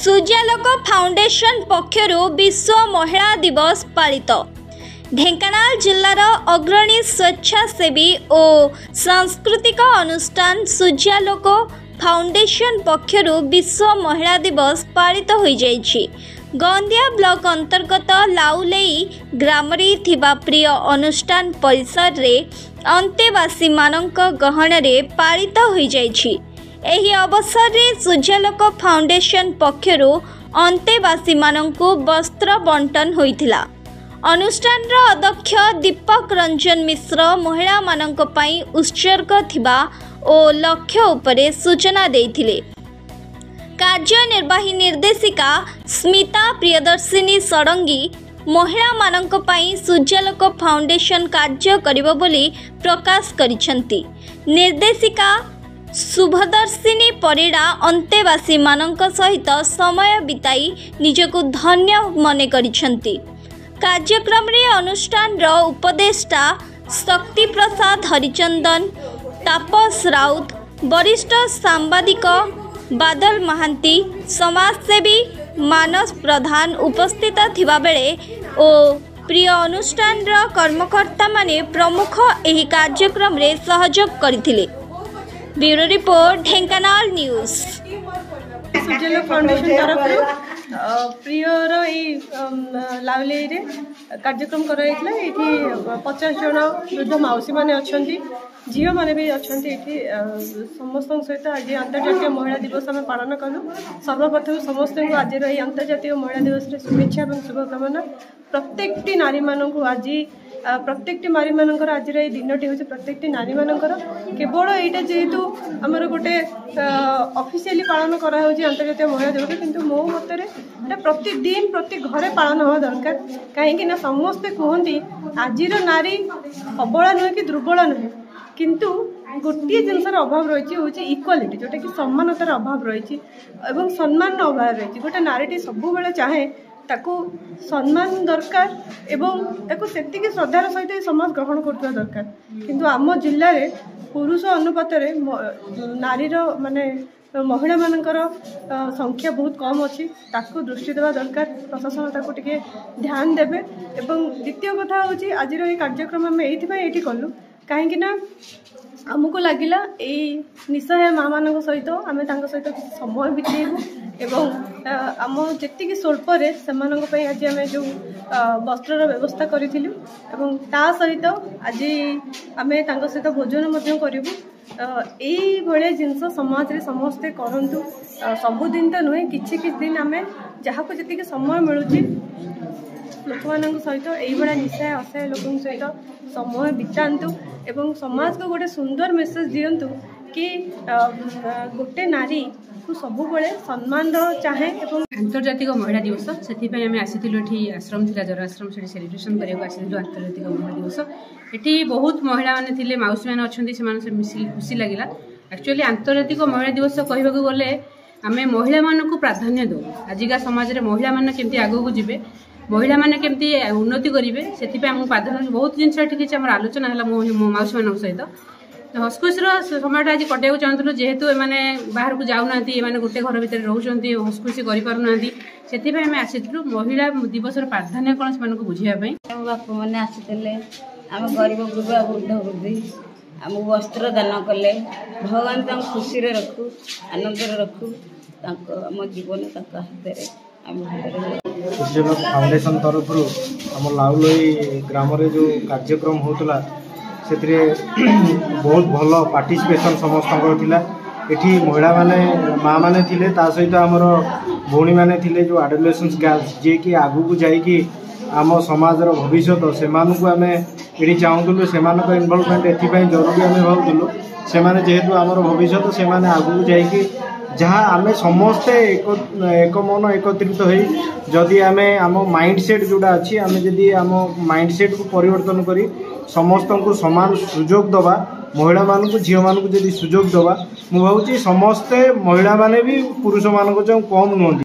सूर्यालोक foundation पक्षरु विश्व महिला दिवस पालित। ढेंकानाल जिल्लार अग्रणी स्वेच्छासेवी और सांस्कृतिक अनुष्ठान सूर्यालोक फाउंडेशन पक्षरु विश्व महिला दिवस पालित होई जाइछि। गंदिया ब्लॉक अंतर्गत लाउलेई ग्रामरे थिबा प्रिय अनुष्ठान परिसर रे अंतेवासी मानक गहन रे पालित होई जाइछि। एही अवसर रे सूर्यालोक फाउंडेशन पक्षरु अंतेवासी मानकु वस्त्र बंटन होइथिला। अनुष्ठान अध्यक्ष दीपक रंजन मिश्र महिला मानक पई उत्सर्ग थिबा ओ लक्ष्य उपरे सूचना देइथिले। कार्यनिर्वाही निर्देशिका स्मिता प्रियदर्शिनी षडंगी महिला मानक पई सूर्यालोक फाउंडेशन कार्य करिबो बोली प्रकाश करिसंती। निर्देशिका शुभदर्शिनी परिड़ा अंतेवासी मानक सहित समय बिताई निजको धन्य मने करिसंती। कार्यक्रम रे अनुष्ठान रो उपदेष्टा शक्ति प्रसाद हरिचंदन, तापस राउत, वरिष्ठ सांबादिक बादल महांती, समाजसेवी मानस प्रधान उपस्थित थिबा बेले ओ प्रिय अनुष्ठान रो कर्मकर्ता माने प्रमुख एही कार्यक्रम रे सहयोग करथिले। Bureau report Dhenkanal news. Suryalok foundation तरफ प्रियर लाउले कार्यक्रम कराइला। ये 50 जन वृद्ध मौसी मैंने अच्छा झील मैंने भी अच्छा समस्त सहित आज अंतर्जातीय महिला दिवस आम पालन कलु। सर्वप्रथम समस्त को आज अंतर्जातीय महिला दिवस शुभेच्छा और शुभकामना। प्रत्येक नारी मानक आज प्रत्येक नारी मानकर आज दिनटी हूँ प्रत्येक नारी मानकर केवल यहाँ जेहेतु आमर गोटे ऑफिशियली पालन करा अंतर्जातीय महिला दिवस, किंतु मो मतरे प्रतिदिन प्रति घरे पालन हवा दरकार। कहीं समस्ते कहते आज नारी सबला नुहे कि दुर्बल नुहे, किंतु गोटे जिनसर अभाव रही हूँ इक्वालिटी, जोटा कि समानतार अभाव रही और सम्मान अभाव रही। गोटे नारी सब चाहे ताकू सम्मान दरकार एवं ताकू सेतिकी श्रद्धार सहित समाज ग्रहण करथुवा दरकार। किंतु आम जिल्ला रे पुरुष अनुपात रे नारीर माने महिला मानकर संख्या बहुत कम अच्छी, ताकू दृष्टि देवा दरकार। प्रशासन ताकू टिके ध्यान देबे। एवं द्वितीय कथा होची आज ये कार्यक्रम आम ये कलु कहीं आमको लगिला निसहाय माँ मान सहित आम सहित समय बितेबू एवं आम जी स्वल्प से आज आम जो वस्त्र व्यवस्था करूँ ता सहित आज आम सहित भोजन करूँ। जिनस समाज रे समस्ते करंतु सबुदिन तो नुहे किछि दिन आम जहाँ को जी समय मिलूँ लोक मान सहित यही निशाय असहाय लोक सहित समय बितातु एवं समाज को गोटे सुंदर मेसेज दिंतु कि गोटे नारी को सब सम्मान चाहे। अंतर्जातिक महिला दिवस से आम आसीलु ये आश्रम थी जरा आश्रम से सेलिब्रेशन करने आसीलु अंतर्जातिक महिला दिवस। ये बहुत महिला मैंने थे मौसी मैंने अच्छा से मिसिक खुशी लगे। एक्चुअली अंतर्जातिक महिला दिवस कहवाक गले आम महिला मानक प्राधान्य दो। आजिका समाज में महिला मैंने केमती आगू जीवे, महिला मैंने केमती उन्नति करेंगे से प्राधान्य बहुत जिनस आम आलोचना है मो मौसी मान सहित। हसखुशीर समय आज कटाइक चाहूँ जेहेतु एमाने बाहर को जाऊना गोटे घर भितर रोचे हसखुशी करना से आसीलु महिला दिवस प्राधान्य कौन से बुझाई। बापा मैंने आसी आम गरीब गुरुआ वृद्ध वृद्धि आमको वस्त्र दान कले। भगवान तक खुशी रखु आनंद रखु आम जीवन हाथ सूर्यालोक फाउंडेशन तरफ आम लाउलोई ग्राम रे जो कार्यक्रम होता से बहुत भल पार्टिसिपेशन समस्त एठी महिला माने माँ माने थिले ता सहित आमर भौणी माने थिले जो एडोलेसेंस गर्ल्स जे कि आगु को जाइकी आम समाजर भविष्य से आम ये चाहूँ से इनवॉल्वमेंट एपाई जरूरी आम भावुलु से जेहेतु आमर भविष्य से आगू जाइकी जहाँ आम समस्ते एक मन एकत्रित हो जदि आम आम माइंडसेट जोड़ा अच्छी आम जदि आम माइंडसेट को परिवर्तन करी समस्त को समान सुजोग दबा, महिला मान को झील मान को जदि सुजोग दबा मु भावुची समस्ते महिला माने भी पुरुष मान को कम नुहंती।